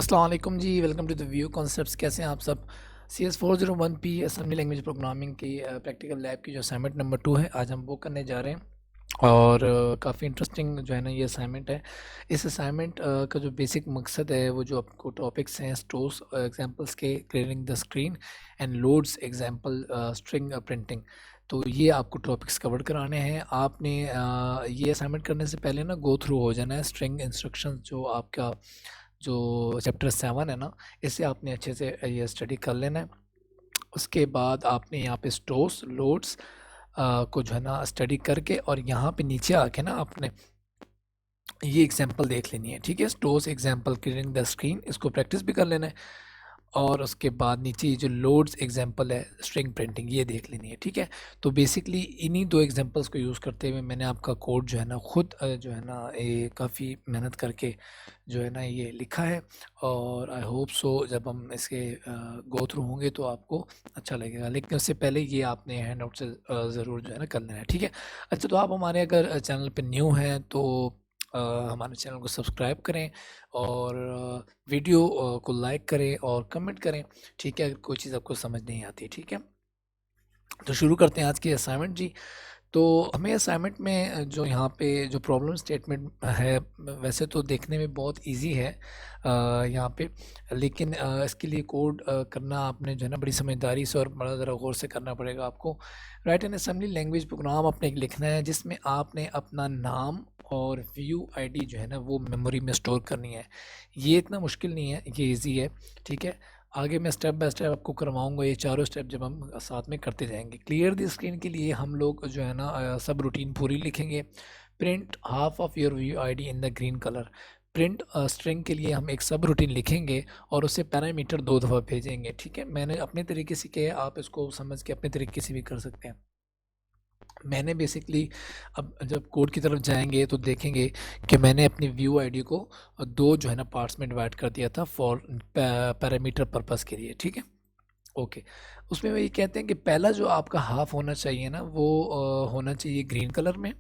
अस्सलाम वालेकुम जी, welcome to the view concepts. कैसे हैं आप सब? CS401P असेंबली लैंग्वेज प्रोग्रामिंग की प्रैक्टिकल लैब की जो असाइनमेंट नंबर 2 है, आज हम वो करने जा रहे हैं। और काफ़ी इंटरेस्टिंग जो है ना ये असाइनमेंट है। इस असाइनमेंट का जो बेसिक मकसद है वो जो आपको टॉपिक्स हैं स्टोर्स एग्जांपल्स के, clearing the screen and loads example string printing. तो ये आपको टॉपिक्स कवर कराने हैं। आपने ये असाइनमेंट करने से पहले ना गो थ्रू हो जाना है स्ट्रिंग इंस्ट्रक्शंस, जो आपका जो चैप्टर 7 है ना, इसे आपने अच्छे से ये स्टडी कर लेना है। उसके बाद आपने यहाँ पे स्टोर्स लोड्स को जो है ना स्टडी करके, और यहाँ पे नीचे आके ना आपने ये एग्जांपल देख लेनी है। ठीक है, stores example clearing the screen, इसको प्रैक्टिस भी कर लेना है। और उसके बाद नीचे ये जो लोड्स एग्जांपल है स्ट्रिंग प्रिंटिंग, ये देख लेनी है। ठीक है, तो बेसिकली इन्हीं दो एग्जांपल्स को यूज़ करते हुए मैंने आपका कोड जो है ना खुद जो है ना ये काफ़ी मेहनत करके जो है ना ये लिखा है। और आई होप सो जब हम इसके गो थ्रू होंगे तो आपको अच्छा लगेगा, लेकिन उससे पहले ये आपने हैंड आउट से ज़रूर जो है ना कर लेना है। ठीक है, अच्छा, तो आप हमारे अगर चैनल पे न्यू हैं तो हमारे चैनल को सब्सक्राइब करें, और वीडियो को लाइक करें और कमेंट करें। ठीक है, अगर कोई चीज़ आपको समझ नहीं आती। ठीक है, तो शुरू करते हैं आज की असाइनमेंट जी। तो हमें असाइनमेंट में जो यहाँ पे जो प्रॉब्लम स्टेटमेंट है, वैसे तो देखने में बहुत इजी है यहाँ पे, लेकिन इसके लिए कोड करना आपने जो है ना बड़ी समझदारी से और बड़ा ज़रा गौर से करना पड़ेगा आपको। Right N assembly language program आपने एक लिखना है जिसमें आपने अपना नाम और व्यू आईडी जो है ना वो मेमोरी में स्टोर करनी है। ये इतना मुश्किल नहीं है, ये इजी है। ठीक है, आगे मैं स्टेप बाय स्टेप आपको करवाऊंगा ये चारों स्टेप जब हम साथ में करते जाएंगे। क्लियर द स्क्रीन के लिए हम लोग जो है ना सब रूटीन पूरी लिखेंगे। Print half of your view ID in the green colour. Print string के लिए हम एक सब रूटीन लिखेंगे और उससे पैरामीटर 2 दफ़ा भेजेंगे। ठीक है, मैंने अपने तरीके से किया है, आप इसको समझ के अपने तरीके से भी कर सकते हैं। मैंने बेसिकली, अब जब कोड की तरफ जाएंगे तो देखेंगे कि मैंने अपनी व्यू आईडी को दो जो है ना पार्ट्स में डिवाइड कर दिया था फॉर पैरामीटर पर्पस के लिए। ठीक है, ओके। उसमें वो ये कहते हैं कि पहला जो आपका हाफ होना चाहिए ना वो होना चाहिए ग्रीन कलर में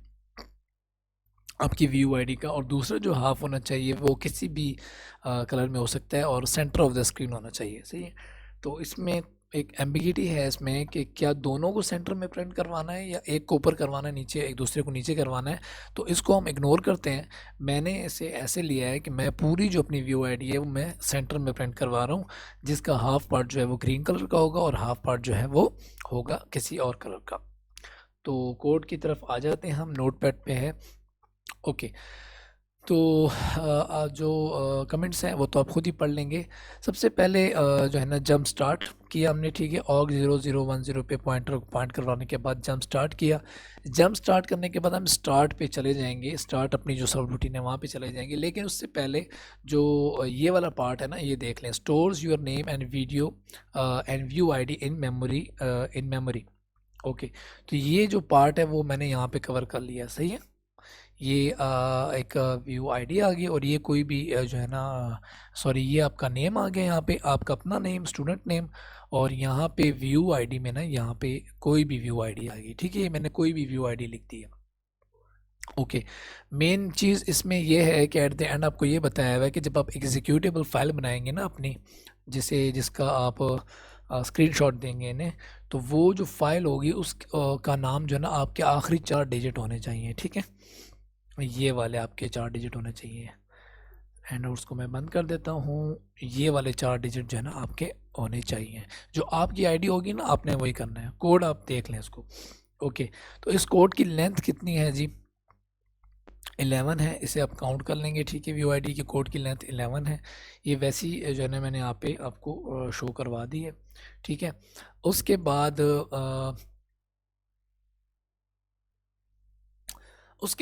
आपकी व्यू आईडी का, और दूसरा जो हाफ होना चाहिए वो किसी भी कलर में हो सकता है और सेंटर ऑफ द स्क्रीन होना चाहिए। सही है, तो इसमें एक एम्बिगिटी है इसमें कि क्या दोनों को सेंटर में प्रिंट करवाना है या एक को ऊपर करवाना है, नीचे एक दूसरे को नीचे करवाना है। तो इसको हम इग्नोर करते हैं। मैंने इसे ऐसे लिया है कि मैं पूरी जो अपनी व्यू आईडी है वो मैं सेंटर में प्रिंट करवा रहा हूँ, जिसका हाफ पार्ट जो है वो ग्रीन कलर का होगा और हाफ पार्ट जो है वो होगा किसी और कलर का। तो कोड की तरफ आ जाते हैं, हम नोट पैड पे है। ओके, तो जो कमेंट्स हैं वो तो आप खुद ही पढ़ लेंगे। सबसे पहले जो है ना जंप स्टार्ट किया हमने। ठीक है, ऑग 0010 पे पॉइंटर पॉइंट करवाने के बाद जंप स्टार्ट किया। जंप स्टार्ट करने के बाद हम स्टार्ट पे चले जाएंगे, स्टार्ट अपनी जो सब रूटीन है वहाँ पे चले जाएंगे। लेकिन उससे पहले जो ये वाला पार्ट है ना ये देख लें, stores your name and video and view ID in memory. Okay, तो ये जो पार्ट है वो मैंने यहाँ पे कवर कर लिया। सही है, ये एक व्यू आईडी आ गई, और ये कोई भी जो है ना, सॉरी, ये आपका नेम आ गया, यहाँ पे आपका अपना नेम, स्टूडेंट नेम, और यहाँ पे व्यू आईडी में ना यहाँ पे कोई भी व्यू आईडी आ गई। ठीक है, ये मैंने कोई भी व्यू आईडी लिख दी है। ओके, मेन चीज़ इसमें ये है कि एट द एंड आपको ये बताया हुआ है कि जब आप एग्जीक्यूटेबल फाइल बनाएंगे ना अपनी, जिसका आप स्क्रीनशॉट देंगे इन्हें, तो वो जो फाइल होगी उस का नाम जो है ना आपके आखिरी 4 डिजिट होने चाहिए। ठीक है, ये वाले आपके 4 डिजिट होने चाहिए। हैंड आउट्स को मैं बंद कर देता हूँ। ये वाले 4 डिजिट जो है ना आपके होने चाहिए। जो आपकी आईडी होगी ना आपने वही करना है। कोड आप देख लें इसको। ओके, तो इस कोड की लेंथ कितनी है जी? 11 है, इसे आप काउंट कर लेंगे। ठीक है, व्यू आईडी की कोड की लेंथ 11 है। ये वैसी जो है ना मैंने यहाँ पे आपको शो करवा दी है। ठीक है, उसके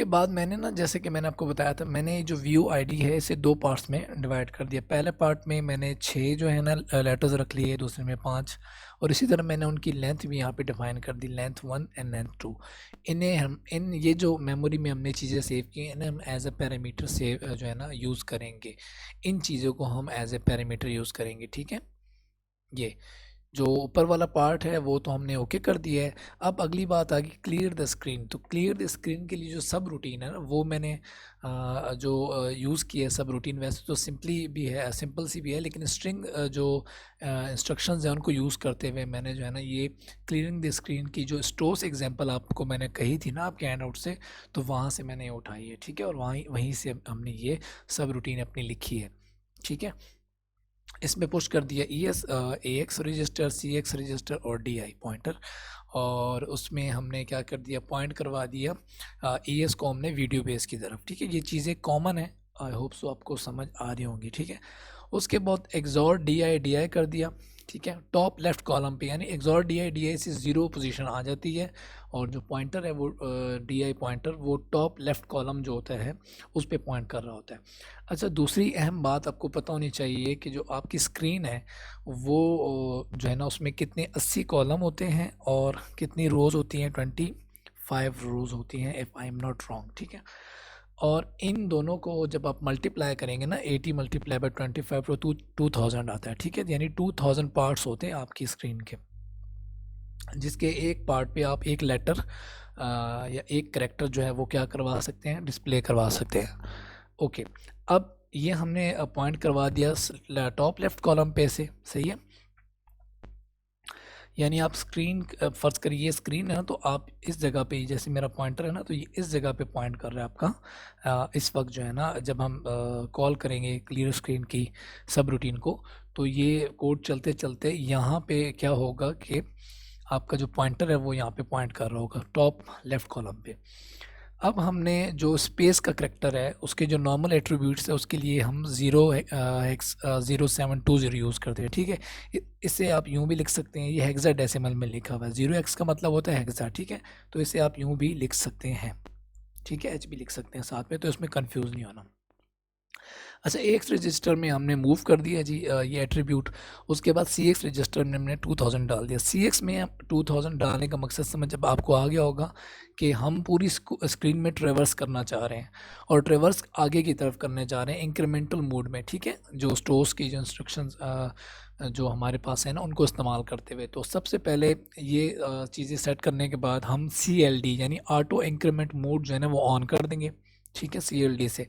बाद मैंने ना, जैसे कि मैंने आपको बताया था, मैंने जो व्यू आईडी है इसे 2 पार्ट्स में डिवाइड कर दिया। पहले पार्ट में मैंने 6 जो है ना लेटर्स रख लिए, दूसरे में 5, और इसी तरह मैंने उनकी लेंथ भी यहाँ पे डिफाइन कर दी, लेंथ 1 एंड लेंथ 2। इन्हें हम ये जो मेमोरी में हमने चीज़ें सेव की हैं इन्हें हम एज ए पैरामीटर सेव जो है ना यूज़ करेंगे। इन चीज़ों को हम एज ए पैरामीटर यूज़ करेंगे। ठीक है, ये जो ऊपर वाला पार्ट है वो तो हमने ओके कर दिया है। अब अगली बात आ गई क्लियर द स्क्रीन। तो क्लियर द स्क्रीन के लिए जो सब रूटीन है ना वो मैंने जो यूज़ किया है सब रूटीन। वैसे तो सिंपली भी है, सिंपल सी भी है, लेकिन स्ट्रिंग जो इंस्ट्रक्शंस हैं उनको यूज़ करते हुए मैंने जो है ना ये क्लियरिंग द स्क्रीन की जो स्टोर्स एग्जांपल आपको मैंने कही थी ना आपके हैंड आउट से, तो वहाँ से मैंने ये उठाई है, ठीक है। और वहीं से हमने ये सब रूटीन अपनी लिखी है, ठीक है। इसमें पुश कर दिया ए एक्स रजिस्टर, सी एक्स रजिस्टर और डी आई पॉइंटर, और उसमें हमने क्या कर दिया, पॉइंट करवा दिया ई एस को हमने वीडियो बेस की तरफ, ठीक है। ये चीज़ें कॉमन है, आई होप सो आपको समझ आ रही होंगी, ठीक है। उसके बाद एग्जॉर डी आई कर दिया, ठीक है, टॉप लेफ्ट कॉलम पे, यानी एग्जॉर डी आई से ज़ीरो पोजीशन आ जाती है, और जो पॉइंटर है वो डी आई पॉइंटर वो टॉप लेफ्ट कॉलम जो होता है उस पर पॉइंट कर रहा होता है। अच्छा, दूसरी अहम बात आपको पता होनी चाहिए कि जो आपकी स्क्रीन है वो जो है ना उसमें कितने 80 कॉलम होते हैं और कितनी रोज़ होती हैं, 25 रोज़ होती हैं if I am not wrong, ठीक है। और इन दोनों को जब आप मल्टीप्लाई करेंगे ना, 80 मल्टीप्लाई बाई 25 तो 2000 आता है, ठीक है। यानी 2000 पार्ट्स होते हैं आपकी स्क्रीन के, जिसके एक पार्ट पे आप एक लेटर या एक करेक्टर जो है वो क्या करवा सकते हैं, डिस्प्ले करवा सकते हैं। ओके, अब ये हमने पॉइंट करवा दिया टॉप लेफ्ट कॉलम पे से, सही है। यानी आप स्क्रीन फ़र्ज़ करिए ये स्क्रीन है ना, तो आप इस जगह पे, जैसे मेरा पॉइंटर है ना, तो ये इस जगह पे पॉइंट कर रहा है आपका इस वक्त जो है ना, जब हम कॉल करेंगे क्लियर स्क्रीन की सब रूटीन को, तो ये कोड चलते चलते यहाँ पे क्या होगा कि आपका जो पॉइंटर है वो यहाँ पे पॉइंट कर रहा होगा टॉप लेफ्ट कॉलम पे। अब हमने जो स्पेस का करेक्टर है उसके जो नॉर्मल एट्रीब्यूट्स है उसके लिए हम 0720 यूज़ करते हैं, ठीक है। इसे आप यूँ भी लिख सकते हैं, ये हेक्साडेसिमल में लिखा हुआ है, 0x का मतलब होता है हेक्सा, ठीक है। तो इसे आप यूँ भी लिख सकते हैं, ठीक है, एच भी लिख सकते हैं साथ में, तो इसमें कंफ्यूज नहीं होना। अच्छा, एक्स रजिस्टर में हमने मूव कर दिया जी ये एट्रीब्यूट। उसके बाद सी एक्स रजिस्टर में हमने 2000 डाल दिया। सी एक्स में 2000 डालने का मकसद समझ जब आपको आ गया होगा कि हम पूरी स्क्रीन में ट्रेवर्स करना चाह रहे हैं, और ट्रेवर्स आगे की तरफ करने जा रहे हैं इंक्रीमेंटल मोड में, ठीक है। जो स्टोर्स की जो इंस्ट्रक्शंस जो हमारे पास है ना उनको इस्तेमाल करते हुए, तो सबसे पहले ये चीज़ें सेट करने के बाद हम CLD यानी ऑटो इंक्रीमेंट मोड जो है ना वो ऑन कर देंगे, ठीक है, CLD से।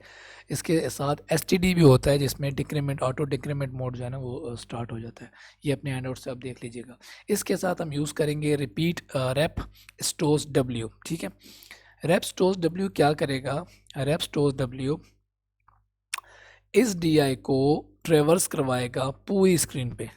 इसके साथ STD भी होता है जिसमें डिक्रीमेंट ऑटो डिक्रीमेंट मोड जो है ना वो स्टार्ट हो जाता है। ये अपने हैंड आउट से आप देख लीजिएगा। इसके साथ हम यूज़ करेंगे रिपीट रैप स्टोर्स W, ठीक है। रैप स्टोर्स W क्या करेगा, रैप स्टोर्स W इस DI को ट्रेवर्स करवाएगा पूरी स्क्रीन पे,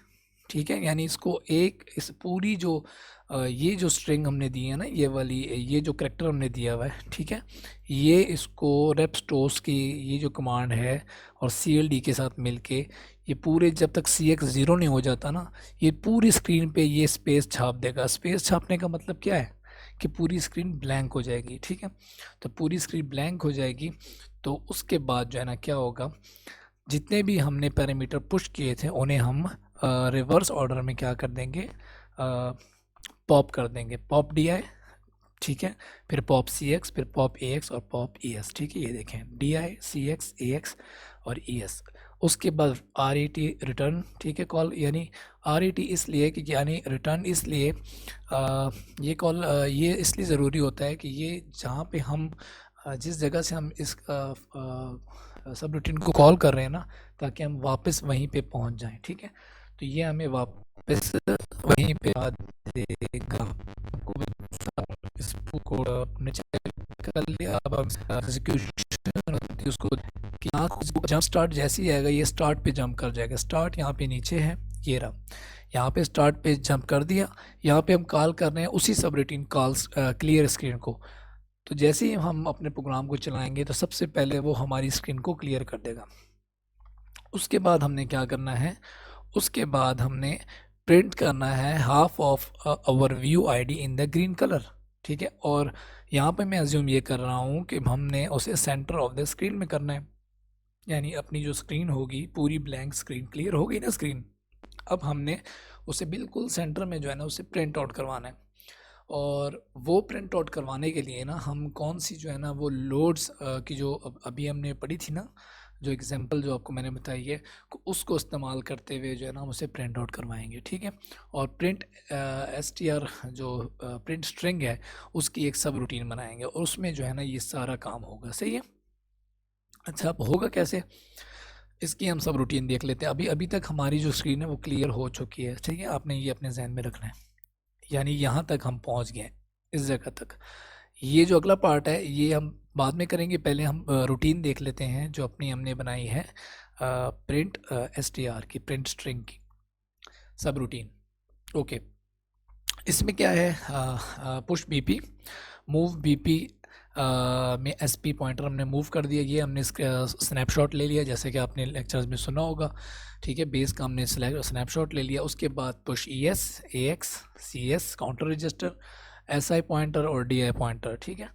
ठीक है। यानी इसको इस पूरी जो ये जो स्ट्रिंग हमने दी है ना, ये वाली, ये जो करेक्टर हमने दिया हुआ है, ठीक है, ये इसको रेप स्टोर्स की ये जो कमांड है और CLD के साथ मिलके ये पूरे जब तक CX 0 नहीं हो जाता ना, ये पूरी स्क्रीन पे ये स्पेस छाप देगा। स्पेस छापने का मतलब क्या है कि पूरी स्क्रीन ब्लैंक हो जाएगी, ठीक है। तो पूरी स्क्रीन ब्लैंक हो जाएगी, तो उसके बाद जो है ना क्या होगा, जितने भी हमने पैरामीटर पुश किए थे उन्हें हम रिवर्स ऑर्डर में क्या कर देंगे, पॉप कर देंगे, पॉप DI, ठीक है, फिर पॉप CX, फिर पॉप AX और पॉप ES, ठीक है। ये देखें DI CX AX और ES। उसके बाद RET रिटर्न, ठीक है, कॉल, यानी RET इसलिए कि यानी रिटर्न इसलिए ये कॉल ये इसलिए ज़रूरी होता है कि ये जहाँ पे हम जिस जगह से हम इस सब रूटीन को कॉल कर रहे हैं ना, ताकि हम वापस वहीं पे पहुंच जाएं, ठीक है। तो ये हमें वापस वहीं पे आ देगा। इस कोड अपने चेक कर लिया, अब हम एग्जीक्यूशन होती है उसको कि यहाँ जंप स्टार्ट जैसे ही आएगा ये स्टार्ट पे जंप कर जाएगा। स्टार्ट यहाँ पे नीचे है, ये रहा, यहाँ पे स्टार्ट पे जंप कर दिया। यहाँ पे हम कॉल कर रहे हैं उसी सब रूटीन कॉल्स क्लियर स्क्रीन को। तो जैसे ही हम अपने प्रोग्राम को चलाएंगे तो सबसे पहले वो हमारी स्क्रीन को क्लियर कर देगा। उसके बाद हमने क्या करना है, उसके बाद हमने प्रिंट करना है half of our view ID in the green colour, ठीक है। और यहाँ पे मैं अज्यूम ये कर रहा हूँ कि हमने उसे सेंटर ऑफ द स्क्रीन में करना है, यानी अपनी जो स्क्रीन होगी पूरी ब्लैंक स्क्रीन, क्लियर हो गई ना स्क्रीन, अब हमने उसे बिल्कुल सेंटर में जो है ना उसे प्रिंट आउट करवाना है। और वो प्रिंट आउट करवाने के लिए ना हम कौन सी जो है ना वो लोड्स की जो अभी हमने पढ़ी थी ना, जो एग्जांपल जो आपको मैंने बताई है उसको इस्तेमाल करते हुए जो है ना हम उसे प्रिंट आउट करवाएंगे, ठीक है। और प्रिंट str जो प्रिंट स्ट्रिंग है उसकी एक सब रूटीन बनाएंगे और उसमें जो है ना ये सारा काम होगा, सही है। अच्छा, अब होगा कैसे, इसकी हम सब रूटीन देख लेते हैं। अभी अभी तक हमारी जो स्क्रीन है वो क्लियर हो चुकी है, ठीक है। आपने ये अपने जहन में रखना है, यानी यहाँ तक हम पहुँच गए हैं, इस जगह तक। ये जो अगला पार्ट है ये हम बाद में करेंगे, पहले हम रूटीन देख लेते हैं जो अपनी हमने बनाई है प्रिंट str की, प्रिंट स्ट्रिंग की सब रूटीन। ओके, इसमें क्या है, पुश बीपी, मूव बीपी में एसपी पॉइंटर हमने मूव कर दिया, ये हमने स्नैपशॉट ले लिया जैसे कि आपने लेक्चर्स में सुना होगा, ठीक है। बेस का हमने स्नैपशॉट ले लिया। उसके बाद push ES, AX, CS counter register, SI pointer और DI पॉइंटर, ठीक है।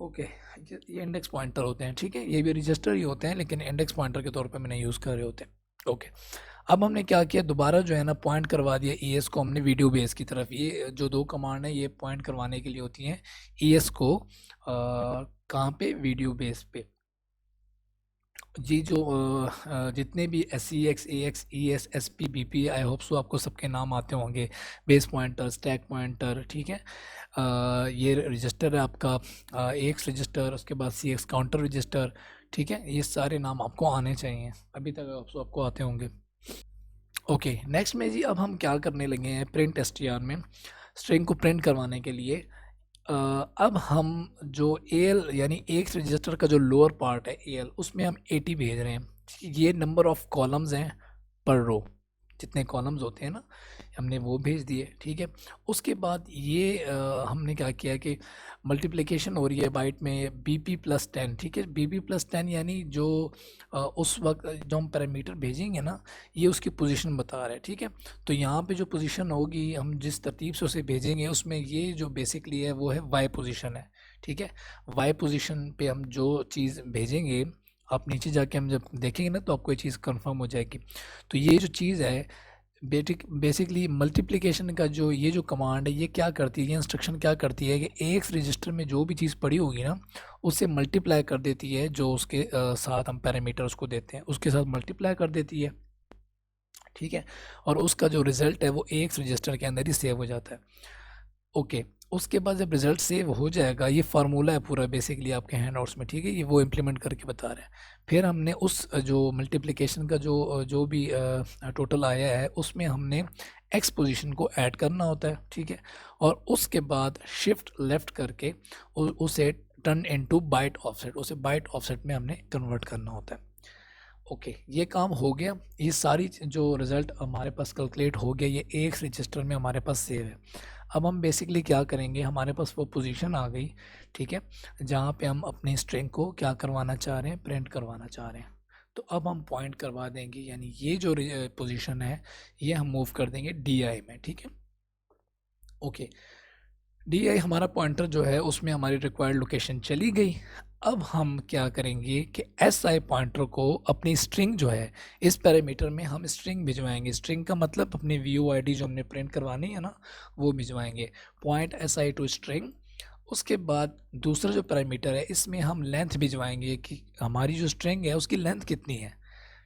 ओके, ये इंडेक्स पॉइंटर होते हैं, ठीक है। ये भी रजिस्टर ही होते हैं लेकिन इंडेक्स पॉइंटर के तौर पे मैंने यूज़ कर रहे होते हैं। ओके, अब हमने क्या किया, दोबारा जो है ना पॉइंट करवा दिया ES को हमने वीडियो बेस की तरफ। ये जो दो कमांड है ये पॉइंट करवाने के लिए होती हैं ES को कहाँ पे, वीडियो बेस पे। जी, जो जितने भी SEX, AX, ES, SP, BP, I hope so आपको सबके नाम आते होंगे, बेस पॉइंटर, स्टैक पॉइंटर, ठीक है। ये रजिस्टर है आपका AX रजिस्टर, उसके बाद CX काउंटर रजिस्टर, ठीक है। ये सारे नाम आपको आने चाहिए, अभी तक आपको आते होंगे। ओके, नेक्स्ट में जी अब हम क्या करने लगे हैं, प्रिंट str में स्ट्रिंग को प्रिंट करवाने के लिए अब हम जो AL यानी एक रजिस्टर का जो लोअर पार्ट है AL, उसमें हम 80 भेज रहे हैं, ठीक है। ये नंबर ऑफ कॉलम्स हैं पर रो, जितने कॉलम्स होते हैं ना हमने वो भेज दिए, ठीक है। उसके बाद ये हमने क्या किया कि मल्टीप्लिकेशन हो रही है बाइट में BP+10, ठीक है। BP+10 यानी जो उस वक्त जो हम पैरामीटर भेजेंगे ना ये उसकी पोजीशन बता रहा है, ठीक है। तो यहाँ पे जो पोजीशन होगी हम जिस तरतीब से उसे भेजेंगे उसमें ये जो बेसिकली है वो है Y पोजीशन है, ठीक है। Y पोजीशन पे हम जो चीज़ भेजेंगे, आप नीचे जाके हम जब देखेंगे ना तो आपको ये चीज़ कंफर्म हो जाएगी। तो ये जो चीज़ है बेसिकली मल्टीप्लिकेशन का जो ये जो कमांड है ये क्या करती है, ये इंस्ट्रक्शन क्या करती है कि एक रजिस्टर में जो भी चीज़ पड़ी होगी ना उससे मल्टीप्लाई कर देती है, जो उसके साथ हम पैरामीटर उसको देते हैं उसके साथ मल्टीप्लाई कर देती है, ठीक है। और उसका जो रिज़ल्ट है वो एक रजिस्टर के अंदर ही सेव हो जाता है। ओके, उसके बाद जब रिज़ल्ट सेव हो जाएगा, ये फार्मूला है पूरा बेसिकली आपके हैंड आउट्स में, ठीक है। ये वो इम्प्लीमेंट करके बता रहे हैं। फिर हमने उस जो मल्टीप्लिकेशन का जो भी टोटल आया है उसमें हमने एक्स पोजीशन को ऐड करना होता है, ठीक है। और उसके बाद शिफ्ट लेफ़्ट करके उसे टर्न इनटू बाइट ऑफसेट, उसे बाइट ऑफसेट में हमने कन्वर्ट करना होता है। ओके, ये काम हो गया। ये सारी जो रिज़ल्ट हमारे पास कैलकुलेट हो गया ये एक रजिस्टर में हमारे पास सेव है। अब हम बेसिकली क्या करेंगे, हमारे पास वो पोजीशन आ गई, ठीक है, जहाँ पे हम अपनी स्ट्रिंग को क्या करवाना चाह रहे हैं, प्रिंट करवाना चाह रहे हैं। तो अब हम पॉइंट करवा देंगे, यानी ये जो पोजीशन है ये हम मूव कर देंगे DI में, ठीक है। ओके, DI हमारा पॉइंटर जो है उसमें हमारी रिक्वायर्ड लोकेशन चली गई। अब हम क्या करेंगे कि SI पॉइंटर को अपनी स्ट्रिंग जो है इस पैरामीटर में हम स्ट्रिंग भिजवाएंगे। स्ट्रिंग का मतलब अपनी VUID जो हमने प्रिंट करवानी है ना वो भिजवाएंगे, पॉइंट SI टू स्ट्रिंग। उसके बाद दूसरा जो पैरामीटर है इसमें हम लेंथ भिजवाएंगे कि हमारी जो स्ट्रिंग है उसकी लेंथ कितनी है,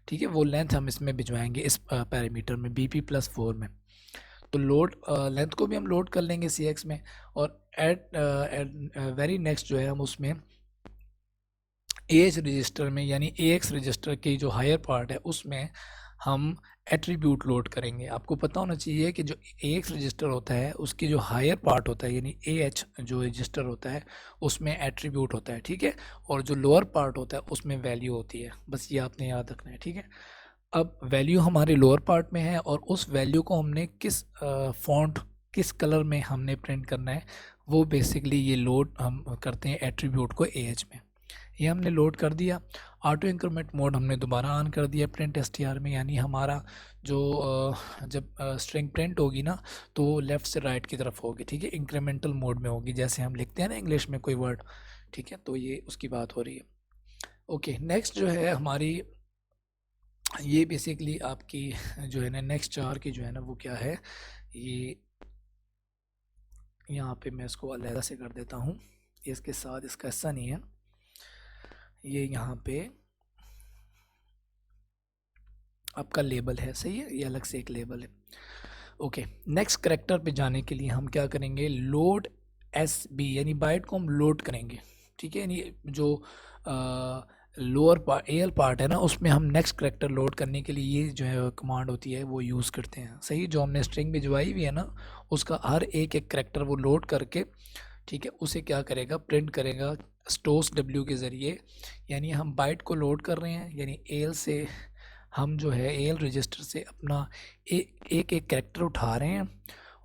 ठीक है। वो लेंथ हम इसमें भिजवाएंगे इस पैरामीटर में BP+4 में। तो लोड लेंथ को भी हम लोड कर लेंगे CX में। और एट वेरी नेक्स्ट जो है हम उसमें AH रजिस्टर में यानी AX रजिस्टर की जो हायर पार्ट है उसमें हम एट्रीब्यूट लोड करेंगे। आपको पता होना चाहिए कि जो AX रजिस्टर होता है उसकी जो हायर पार्ट होता है यानी AH जो रजिस्टर होता है उसमें एट्रीब्यूट होता है, ठीक है। और जो लोअर पार्ट होता है उसमें वैल्यू होती है, बस ये आपने याद रखना है, ठीक है। अब वैल्यू हमारे लोअर पार्ट में है और उस वैल्यू को हमने किस फॉन्ट, किस कलर में हमने प्रिंट करना है वो बेसिकली ये लोड हम करते हैं एट्रीब्यूट को AH में। ये हमने लोड कर दिया। ऑटो इंक्रीमेंट मोड हमने दोबारा ऑन कर दिया प्रिंट STR में, यानी हमारा जो जब स्ट्रिंग प्रिंट होगी ना तो लेफ़्ट से राइट की तरफ होगी, ठीक है। इंक्रीमेंटल मोड में होगी, जैसे हम लिखते हैं ना इंग्लिश में कोई वर्ड, ठीक है। तो ये उसकी बात हो रही है। ओके, नेक्स्ट जो है हमारी ये बेसिकली आपकी जो है ना नेक्स्ट चार की जो है ना वो क्या है, ये यहाँ पे मैं इसको अलहदा से कर देता हूँ, इसके साथ इसका हिस्सा नहीं है। ये यहाँ पे आपका लेबल है, सही है, ये अलग से एक लेबल है। ओके, नेक्स्ट करेक्टर पे जाने के लिए हम क्या करेंगे, लोड एस बी यानी बाइट को हम लोड करेंगे, ठीक है। यानी जो लोअर पार्ट एल पार्ट है ना, उसमें हम नेक्स्ट करेक्टर लोड करने के लिए ये जो है कमांड होती है वो यूज़ करते हैं, सही। जो हमने स्ट्रिंग भिजवाई हुई है ना, उसका हर एक एक करेक्टर वो लोड करके, ठीक है, उसे क्या करेगा, प्रिंट करेगा स्टोस डब्ल्यू के ज़रिए। यानी हम बाइट को लोड कर रहे हैं, यानी एल से हम जो है एल रजिस्टर से अपना एक एक कैरेक्टर उठा रहे हैं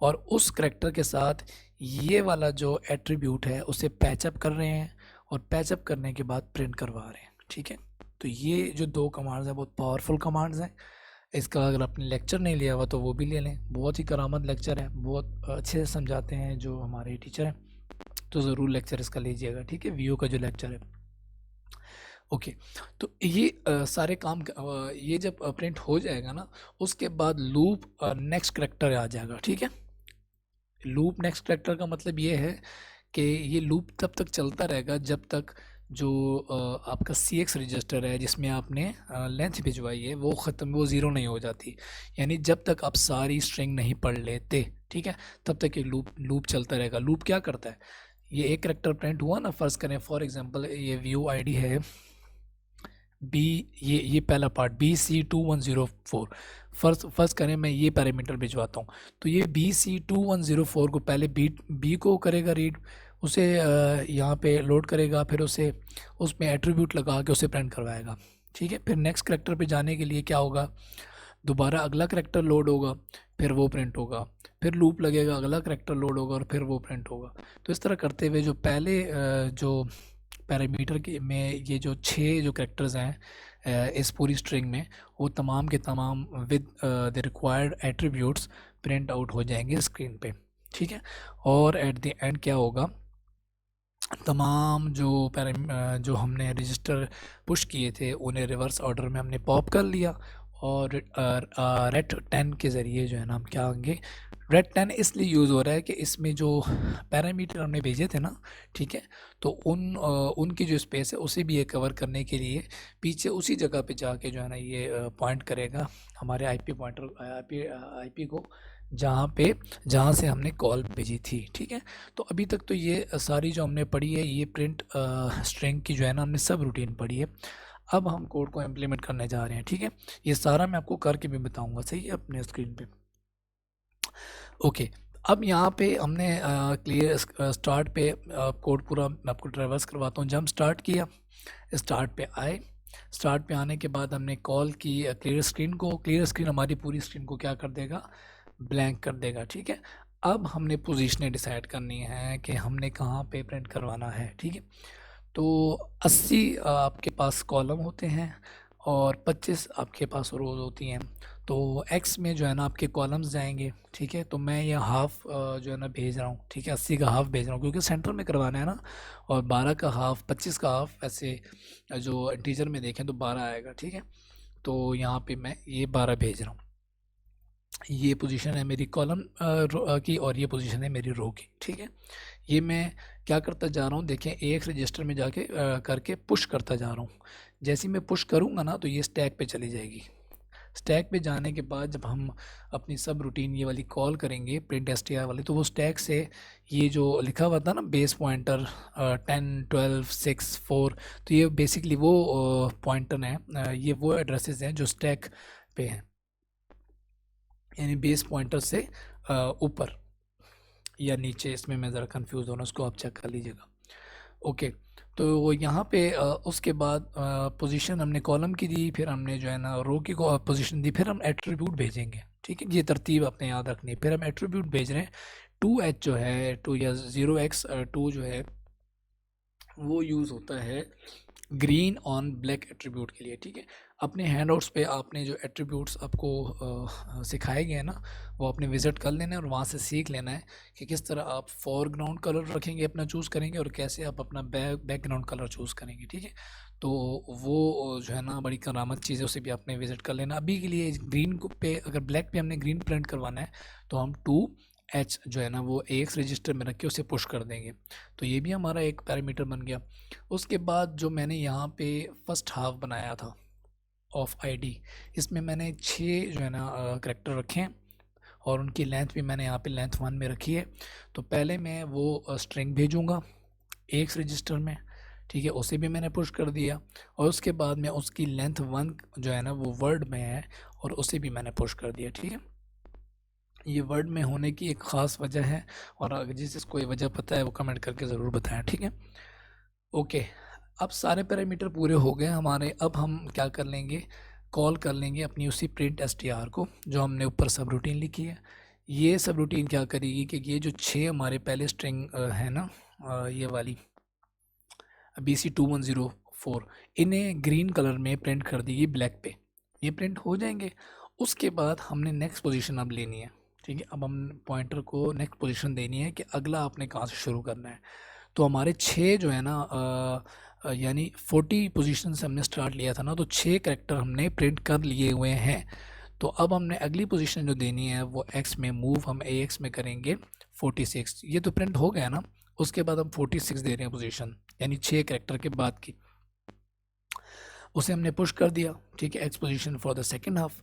और उस कैरेक्टर के साथ ये वाला जो एट्रीब्यूट है उसे पैचअप कर रहे हैं और पैचअप करने के बाद प्रिंट करवा रहे हैं, ठीक है। तो ये जो दो कमांड्स हैं बहुत पावरफुल कमांड्स हैं। इसका अगर आपने लेक्चर नहीं लिया हुआ तो वो भी ले लें, बहुत ही करामत लेक्चर है, बहुत अच्छे से समझाते हैं जो हमारे टीचर हैं, तो ज़रूर लेक्चर इसका लीजिएगा, ठीक है, वीओ का जो लेक्चर है। ओके, तो ये सारे काम ये जब प्रिंट हो जाएगा ना, उसके बाद लूप नेक्स्ट करेक्टर आ जाएगा, ठीक है। लूप नेक्स्ट करेक्टर का मतलब ये है कि ये लूप तब तक चलता रहेगा जब तक जो आपका सी एक्स रजिस्टर है जिसमें आपने लेंथ भिजवाई है वो ख़त्म, वो ज़ीरो नहीं हो जाती। यानी जब तक आप सारी स्ट्रिंग नहीं पढ़ लेते, ठीक है, तब तक ये लूप चलता रहेगा। लूप क्या करता है, ये एक करेक्टर प्रिंट हुआ ना, फ़र्ज़ करें फॉर एग्जांपल ये व्यू आईडी है बी, ये पहला पार्ट BC2104, फर्स्ट करें मैं ये पैरामीटर भिजवाता हूँ, तो ये BC2104 को पहले बी को करेगा रीड, उसे यहाँ पे लोड करेगा, फिर उसे उसमें एट्रीब्यूट लगा के उसे प्रिंट करवाएगा, ठीक है। फिर नेक्स्ट करेक्टर पे जाने के लिए क्या होगा, दोबारा अगला करेक्टर लोड होगा, फिर वो प्रिंट होगा, फिर लूप लगेगा, अगला करेक्टर लोड होगा और फिर वो प्रिंट होगा। तो इस तरह करते हुए जो पहले जो पैरामीटर के में ये जो 6 जो करेक्टर्स हैं इस पूरी स्ट्रिंग में, वो तमाम के तमाम with the required attributes print out हो जाएंगे स्क्रीन पे, ठीक है। और एट द एंड क्या होगा, तमाम जो हमने रजिस्टर पुश किए थे उन्हें रिवर्स ऑर्डर में हमने पॉप कर लिया और रेट 10 के ज़रिए जो है ना हम क्या होंगे, रेट 10 इसलिए यूज़ हो रहा है कि इसमें जो पैरामीटर हमने भेजे थे ना, ठीक है, तो उनकी जो स्पेस है उसे भी ये कवर करने के लिए पीछे उसी जगह पे जाके जो है ना ये पॉइंट करेगा हमारे आईपी पॉइंटर आईपी को, जहाँ से हमने कॉल भेजी थी, ठीक है। तो अभी तक तो ये सारी जो हमने पढ़ी है, ये प्रिंट स्ट्रिंग की जो है ना हमने सब रूटीन पढ़ी है। अब हम कोड को इम्प्लीमेंट करने जा रहे हैं, ठीक है। ये सारा मैं आपको करके भी बताऊंगा, सही है, अपने स्क्रीन पे। ओके, अब यहाँ पे हमने क्लियर स्टार्ट पे कोड पूरा मैं आपको ट्रेवर्स करवाता हूँ। जब हम स्टार्ट किया, स्टार्ट पे आए, स्टार्ट पे आने के बाद हमने कॉल की क्लियर स्क्रीन को, क्लियर स्क्रीन हमारी पूरी स्क्रीन को क्या कर देगा, ब्लैंक कर देगा, ठीक है। अब हमने पोजीशनें डिसाइड करनी है कि हमने कहाँ पे प्रिंट करवाना है, ठीक है। तो 80 आपके पास कॉलम होते हैं और 25 आपके पास रोज़ होती हैं। तो एक्स में जो है ना आपके कॉलम्स जाएंगे, ठीक है। तो मैं ये हाफ़ जो है ना भेज रहा हूँ, ठीक है, 80 का हाफ़ भेज रहा हूँ क्योंकि सेंटर में करवाना है ना, और 12 का हाफ़, 25 का हाफ़, ऐसे जो इंटीजर में देखें तो 12 आएगा, ठीक है। तो यहाँ पे मैं ये 12 भेज रहा हूँ। ये पोजीशन है मेरी कॉलम की और ये पोजीशन है मेरी रो की, ठीक है। ये मैं क्या करता जा रहा हूँ, देखें एक रजिस्टर में जाके करके पुश करता जा रहा हूँ। जैसे ही मैं पुश करूँगा ना तो ये स्टैक पे चली जाएगी। स्टैक पे जाने के बाद जब हम अपनी सब रूटीन ये वाली कॉल करेंगे प्रिंट str वाली, तो वो स्टैक से ये जो लिखा हुआ था ना बेस पॉइंटर 10 12 6 4, तो ये बेसिकली वो पॉइंटर हैं, ये वो एड्रेसेस हैं जो स्टैक पे हैं, यानी बेस पॉइंटर से ऊपर या नीचे, इसमें मैं ज़रा कंफ्यूज हूँ, उसको आप चेक कर लीजिएगा। ओके, तो वो यहाँ पे उसके बाद पोजीशन हमने कॉलम की दी, फिर हमने जो है ना रो की पोजीशन दी, फिर हम एट्रीब्यूट भेजेंगे, ठीक है। ये तरतीब आपने याद रखनी है। फिर हम एट्रीब्यूट भेज रहे हैं, 2h जो है 2 या 0x2 जो है वो यूज़ होता है ग्रीन ऑन ब्लैक एट्रीब्यूट के लिए, ठीक है। अपने हैंडआउट्स पे आपने जो एट्रीब्यूट्स आपको सिखाए गए हैं ना, वो आपने विज़िट कर लेना है और वहाँ से सीख लेना है कि किस तरह आप फोरग्राउंड कलर रखेंगे, अपना चूज़ करेंगे, और कैसे आप अपना बैकग्राउंड कलर चूज़ करेंगे, ठीक है। तो वो जो है ना बड़ी करामत चीज़ है, उसे भी आपने विज़िट कर लेना। अभी के लिए ग्रीन को पे, अगर ब्लैक पे हमने ग्रीन प्रिंट करवाना है तो हम 2h जो है ना वो AX रजिस्टर में रख के उसे पुश कर देंगे। तो ये भी हमारा एक पैरामीटर बन गया। उसके बाद जो मैंने यहाँ पे फर्स्ट हाफ बनाया था ऑफ आईडी, इसमें मैंने 6 जो है ना करैक्टर रखे हैं और उनकी लेंथ भी मैंने यहाँ पे लेंथ 1 में रखी है। तो पहले मैं वो स्ट्रिंग भेजूँगा एक्स रजिस्टर में, ठीक है, उसे भी मैंने पुश कर दिया और उसके बाद में उसकी लेंथ 1 जो है ना वो वर्ड में है और उसे भी मैंने पुश कर दिया, ठीक है। ये वर्ड में होने की एक ख़ास वजह है और अगर जिसको ये वजह पता है वो कमेंट करके ज़रूर बताएं, ठीक है। ओके, अब सारे पैरामीटर पूरे हो गए हमारे। अब हम क्या कर लेंगे, कॉल कर लेंगे अपनी उसी प्रिंट str को जो हमने ऊपर सब रूटीन लिखी है। ये सब रूटीन क्या करेगी कि ये जो 6 हमारे पहले स्ट्रिंग है ना ये वाली BC2104, इन्हें ग्रीन कलर में प्रिंट कर देगी ब्लैक पे, ये प्रिंट हो जाएंगे। उसके बाद हमने नेक्स्ट पोजीशन अब लेनी है, ठीक है। अब हम पॉइंटर को नेक्स्ट पोजीशन देनी है कि अगला आपने कहाँ से शुरू करना है। तो हमारे 6 जो है ना यानी 40 पोजीशन से हमने स्टार्ट लिया था ना, तो 6 कैरेक्टर हमने प्रिंट कर लिए हुए हैं। तो अब हमने अगली पोजीशन जो देनी है वो एक्स में मूव हम AX में करेंगे 46, ये तो प्रिंट हो गया ना। उसके बाद हम 46 दे रहे हैं पोजीशन, यानी 6 कैरेक्टर के बाद की, उसे हमने पुश कर दिया, ठीक है, x position for the second half.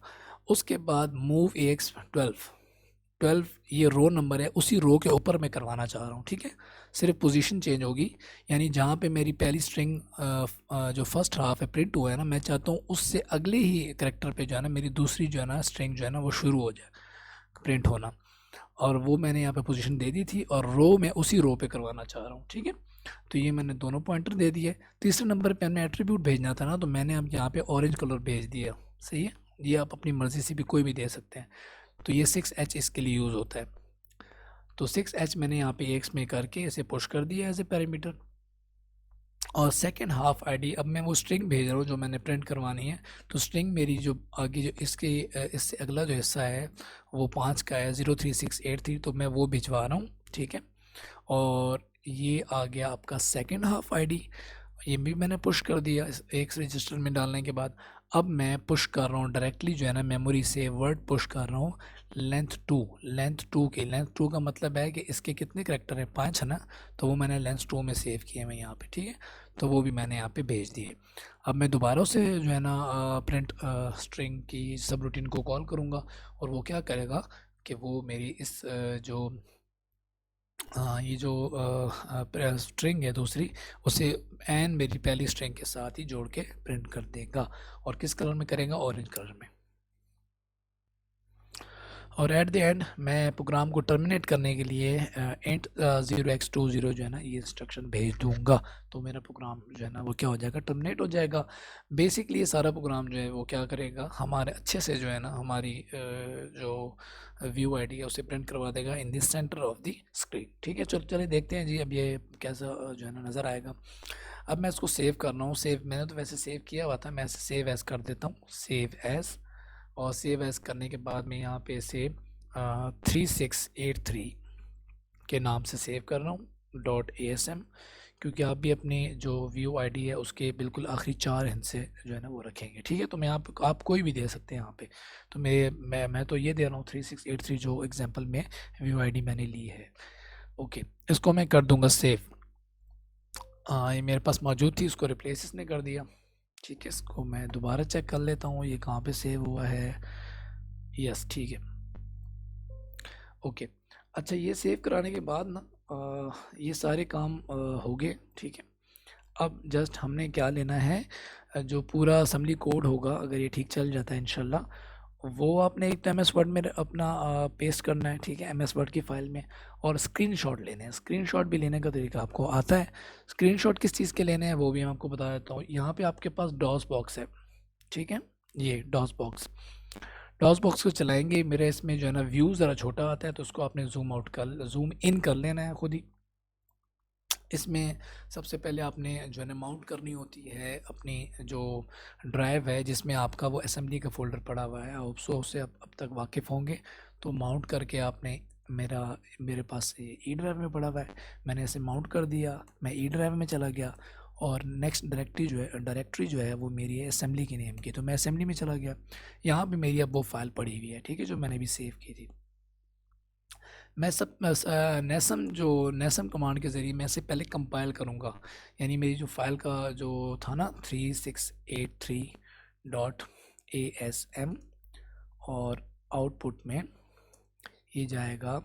उसके बाद मूव AX 12 ये रो नंबर है, उसी रो के ऊपर मैं करवाना चाह रहा हूँ, ठीक है। सिर्फ पोजीशन चेंज होगी, यानी जहाँ पे मेरी पहली स्ट्रिंग जो फर्स्ट हाफ है प्रिंट हुआ है ना, मैं चाहता हूँ उससे अगले ही करेक्टर पे जो है ना मेरी दूसरी जो है ना स्ट्रिंग जो है ना वो शुरू हो जाए प्रिंट होना, और वो मैंने यहाँ पे पोजीशन दे दी थी और रो मैं उसी रो पे करवाना चाह रहा हूँ, ठीक है। तो ये मैंने दोनों पॉइंटर दे दिए। तीसरे नंबर पे हमने एट्रीब्यूट भेजना था ना, तो मैंने अब यहाँ पे ऑरेंज कलर भेज दिया, सही है। ये आप अपनी मर्ज़ी से भी कोई भी दे सकते हैं। तो ये 6H इसके लिए यूज़ होता है। तो 6H मैंने यहाँ पे एक्स में करके इसे पुश कर दिया एज ए पैरामीटर। और सेकेंड हाफ आईडी अब मैं वो स्ट्रिंग भेज रहा हूँ जो मैंने प्रिंट करवानी है। तो स्ट्रिंग मेरी जो आगे जो इससे अगला जो हिस्सा है वो 5 का है, 03683, तो मैं वो भिजवा रहा हूँ, ठीक है। और ये आ गया आपका सेकेंड हाफ आईडी, ये भी मैंने पुश कर दिया इस एक रजिस्टर में डालने के बाद। अब मैं पुश कर रहा हूँ डायरेक्टली जो है ना मेमोरी से वर्ड पुश कर रहा हूँ लेंथ 2 की। लेंथ 2 का मतलब है कि इसके कितने करेक्टर हैं, 5 है ना, तो वो मैंने लेंथ 2 में सेव किए मैं यहाँ पे, ठीक है। तो वो भी मैंने यहाँ पे भेज दिए। अब मैं दोबारा से जो है ना प्रिंट स्ट्रिंग की सब रूटीन को कॉल करूँगा और वो क्या करेगा कि वो मेरी इस जो ये जो स्ट्रिंग है दूसरी, उसे एन मेरी पहली स्ट्रिंग के साथ ही जोड़ के प्रिंट कर देगा। और किस कलर में करेगा, ऑरेंज कलर में। और एट द एंड मैं प्रोग्राम को टर्मिनेट करने के लिए इंट 0x20 जो है ना ये इंस्ट्रक्शन भेज दूंगा, तो मेरा प्रोग्राम जो है ना वो क्या हो जाएगा, टर्मिनेट हो जाएगा। बेसिकली ये सारा प्रोग्राम जो है वो क्या करेगा, हमारे अच्छे से जो है ना हमारी जो व्यू आईडी है उसे प्रिंट करवा देगा in the centre of the screen, ठीक है। चलो चलिए देखते हैं जी अब ये कैसा जो है ना नज़र आएगा। अब मैं इसको सेव कर रहा हूँ। मैंने तो वैसे सेव किया हुआ था, मैं इसे सेव एज़ कर देता हूँ, सेव एज़। और सेव एज़ करने के बाद मैं यहाँ पे इसे 3683 के नाम से सेव कर रहा हूँ .asm, क्योंकि आप भी अपनी जो व्यू आईडी है उसके बिल्कुल आखिरी 4 हिस्से जो है ना वो रखेंगे, ठीक है। तो मैं आप कोई भी दे सकते हैं यहाँ पे। तो मैं तो ये दे रहा हूँ 3683 जो एग्जांपल में व्यू आईडी मैंने ली है। ओके, इसको मैं कर दूंगा सेव। ये मेरे पास मौजूद थी, उसको रिप्लेस इसने कर दिया, ठीक है। इसको मैं दोबारा चेक कर लेता हूँ ये कहाँ पे सेव हुआ है। यस, ठीक है, ओके। अच्छा, ये सेव कराने के बाद ना ये सारे काम हो गए, ठीक है। अब जस्ट हमने क्या लेना है, जो पूरा असम्बली कोड होगा अगर ये ठीक चल जाता है इंशाल्लाह, वो आपने एक MS वर्ड में अपना पेस्ट करना है, ठीक है, MS वर्ड की फ़ाइल में। और स्क्रीनशॉट लेने हैं। स्क्रीनशॉट भी लेने का तरीका आपको आता है। स्क्रीनशॉट किस चीज़ के लेने हैं वो भी मैं आपको बता देता हूँ। यहाँ पे आपके पास डॉस बॉक्स है, ठीक है, ये डॉस बॉक्स को चलाएंगे। मेरे इसमें जो है ना व्यू ज़रा छोटा आता है, तो उसको आपने जूम इन कर लेना है खुद ही। इसमें सबसे पहले आपने जो है ना माउंट करनी होती है अपनी जो ड्राइव है जिसमें आपका वो असेंबली का फ़ोल्डर पड़ा हुआ है। आप उससे अब तक वाकिफ़ होंगे। तो माउंट करके आपने मेरे पास ई ड्राइव में पड़ा हुआ है, मैंने इसे माउंट कर दिया, मैं ई ड्राइव में चला गया। और नेक्स्ट डायरेक्टरी जो है वो मेरी है असेंबली की नेम की, तो मैं असेंबली में चला गया। यहाँ पे मेरी अब वो फाइल पड़ी हुई है, ठीक है, जो मैंने भी सेव की थी। मैं सब नेसम कमांड के ज़रिए मैं इसे पहले कंपाइल करूँगा, यानी मेरी जो फ़ाइल का जो था ना 3683 डॉट ASM और आउटपुट में ये जाएगा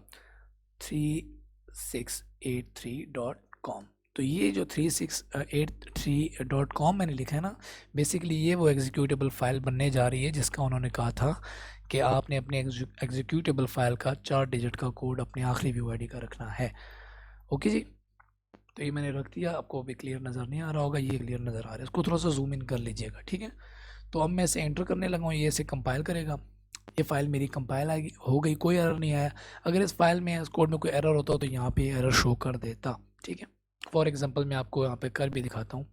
3683.com। तो ये जो 3683.com मैंने लिखा है ना, बेसिकली ये वो एग्जीक्यूटेबल फाइल बनने जा रही है जिसका उन्होंने कहा था कि आपने अपने एग्जीक्यूटेबल फाइल का 4 डिजिट का कोड अपने आखिरी व्यू आईडी का रखना है। ओके जी, तो ये मैंने रख दिया। आपको अभी क्लियर नज़र नहीं आ रहा होगा, ये क्लियर नज़र आ रहा है, इसको थोड़ा सा जूम इन कर लीजिएगा, ठीक है। तो अब मैं इसे एंटर करने लगा हूँ, ये इसे कंपाइल करेगा। ये फ़ाइल मेरी कंपाइल हो गई, कोई एरर नहीं आया। अगर इस फाइल में इस कोड में कोई एरर होता तो यहाँ पे एरर शो कर देता, ठीक है। फॉर एग्जांपल मैं आपको यहाँ पे कर भी दिखाता हूँ।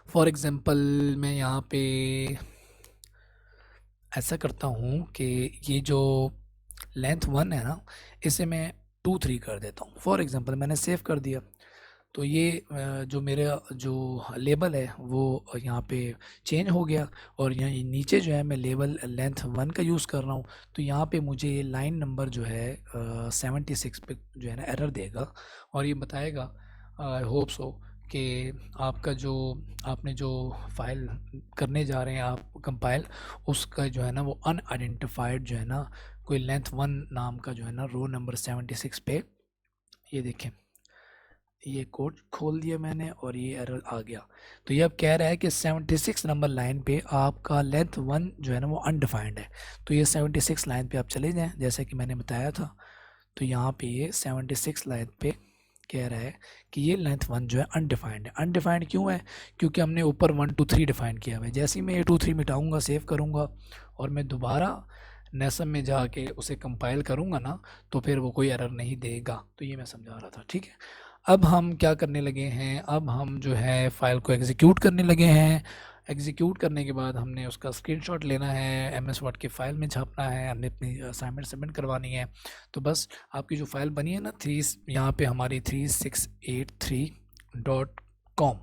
फॉर एग्जांपल मैं यहाँ पे ऐसा करता हूँ कि ये जो लेंथ 1 है ना, इसे मैं 2 3 कर देता हूँ। फॉर एग्जांपल मैंने सेव कर दिया, तो ये जो मेरा जो लेबल है वो यहाँ पे चेंज हो गया, और यहाँ नीचे जो है मैं लेबल लेंथ 1 का यूज़ कर रहा हूँ। तो यहाँ पे मुझे ये लाइन नंबर जो है 76 पे जो है ना एरर देगा, और ये बताएगा आई होप सो कि आपका जो आपने जो फाइल करने जा रहे हैं आप कंपाइल, उसका जो है ना वो अनआइडेंटिफाइड जो है ना कोई लेंथ 1 नाम का जो है ना रो नंबर 76 पे, ये देखें ये कोड खोल दिया मैंने और ये एरर आ गया। तो ये अब कह रहा है कि 76 नंबर लाइन पे आपका लेंथ 1 जो है ना वो अनडिफाइंड है। तो ये 76 लाइन पे आप चले जाएं जैसे कि मैंने बताया था। तो यहाँ पे ये 76 लाइन पे कह रहा है कि ये लेंथ 1 जो है अनडिफाइंड है। अनडिफाइंड क्यों है? क्योंकि हमने ऊपर 1 2 3 डिफाइन किया हुआ है। जैसे ही मैं ये 2 3 मिटाऊंगा, सेव करूँगा और मैं दोबारा नेसम में जाके उसे कंपाइल करूँगा ना, तो फिर वो कोई एरर नहीं देगा। तो ये मैं समझा रहा था, ठीक है। अब हम क्या करने लगे हैं, अब हम जो है फ़ाइल को एग्जीक्यूट करने लगे हैं। एग्जीक्यूट करने के बाद हमने उसका स्क्रीनशॉट लेना है, एमएस वर्ड की फ़ाइल में छापना है, हमने अपनी असाइनमेंट सबमिट करवानी है। तो बस आपकी जो फ़ाइल बनी है ना यहाँ पे हमारी 3683.com,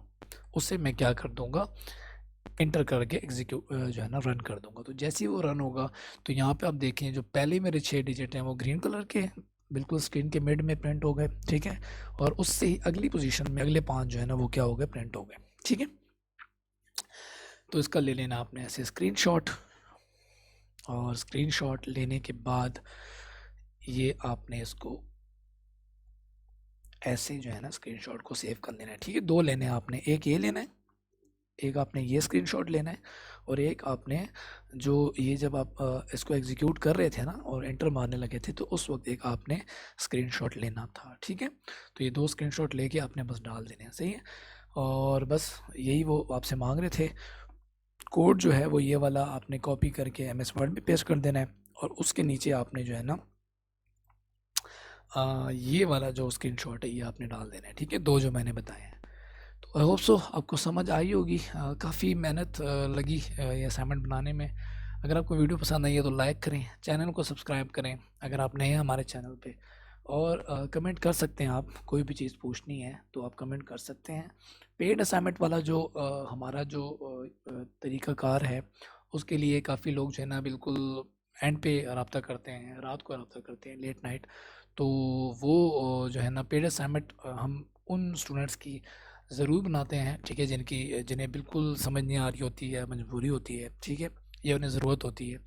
उससे मैं क्या कर दूँगा, इंटर करके एग्जीक्यूट जो है ना रन कर दूँगा। तो जैसे ही वो रन होगा तो यहाँ पे आप देखें जो पहले मेरे 6 डिजिट हैं वो ग्रीन कलर के बिल्कुल स्क्रीन के मिड में प्रिंट हो गए, ठीक है। और उससे ही अगली पोजीशन में अगले 5 जो है ना वो क्या हो गए, प्रिंट हो गए, ठीक है। तो इसका ले लेना आपने ऐसे स्क्रीनशॉट, और स्क्रीनशॉट लेने के बाद ये आपने इसको ऐसे जो है ना स्क्रीनशॉट को सेव कर लेना है, ठीक है। 2 लेने हैं आपने, एक ये लेना है, एक आपने ये स्क्रीनशॉट लेना है, और एक आपने जो ये जब आप इसको एग्जीक्यूट कर रहे थे ना और एंटर मारने लगे थे तो उस वक्त एक आपने स्क्रीनशॉट लेना था, ठीक है। तो ये 2 स्क्रीनशॉट लेके आपने बस डाल देने हैं, सही है। और बस यही वो आपसे मांग रहे थे। कोड जो है वो ये वाला आपने कॉपी करके एमएस वर्ड में पेस्ट कर देना है, और उसके नीचे आपने जो है ना ये वाला जो स्क्रीनशॉट है ये आपने डाल देना है, ठीक है। 2 जो मैंने बताए हैं। तो आई होप सो आपको समझ आई होगी। काफ़ी मेहनत लगी ये असाइनमेंट बनाने में। अगर आपको वीडियो पसंद आई है तो लाइक करें, चैनल को सब्सक्राइब करें अगर आप नए हैं हमारे चैनल पे, और कमेंट कर सकते हैं आप, कोई भी चीज़ पूछनी है तो आप कमेंट कर सकते हैं। पेड असाइनमेंट वाला जो हमारा जो तरीक़ाकार है उसके लिए काफ़ी लोग जो है ना बिल्कुल एंड पे रब्ता करते हैं, रात को रब्ता करते हैं, लेट नाइट। तो वो जो है ना पेड असाइनमेंट हम उन स्टूडेंट्स की ज़रूर बनाते हैं, ठीक है, जिन्हें बिल्कुल समझ नहीं आ रही होती है, मजबूरी होती है, ठीक है, या उन्हें ज़रूरत होती है।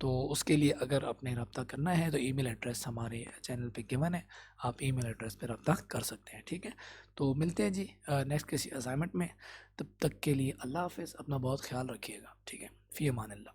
तो उसके लिए अगर आपने रब्ता करना है तो ईमेल एड्रेस हमारे चैनल पे गिवन है, आप ईमेल एड्रेस पे रब्ता कर सकते हैं, ठीक है। तो मिलते हैं जी नेक्स्ट किसी असाइनमेंट में। तब तक के लिए अल्लाह हाफ़िज़, अपना बहुत ख्याल रखिएगा, ठीक है। फ़ी अमान अल्लाह।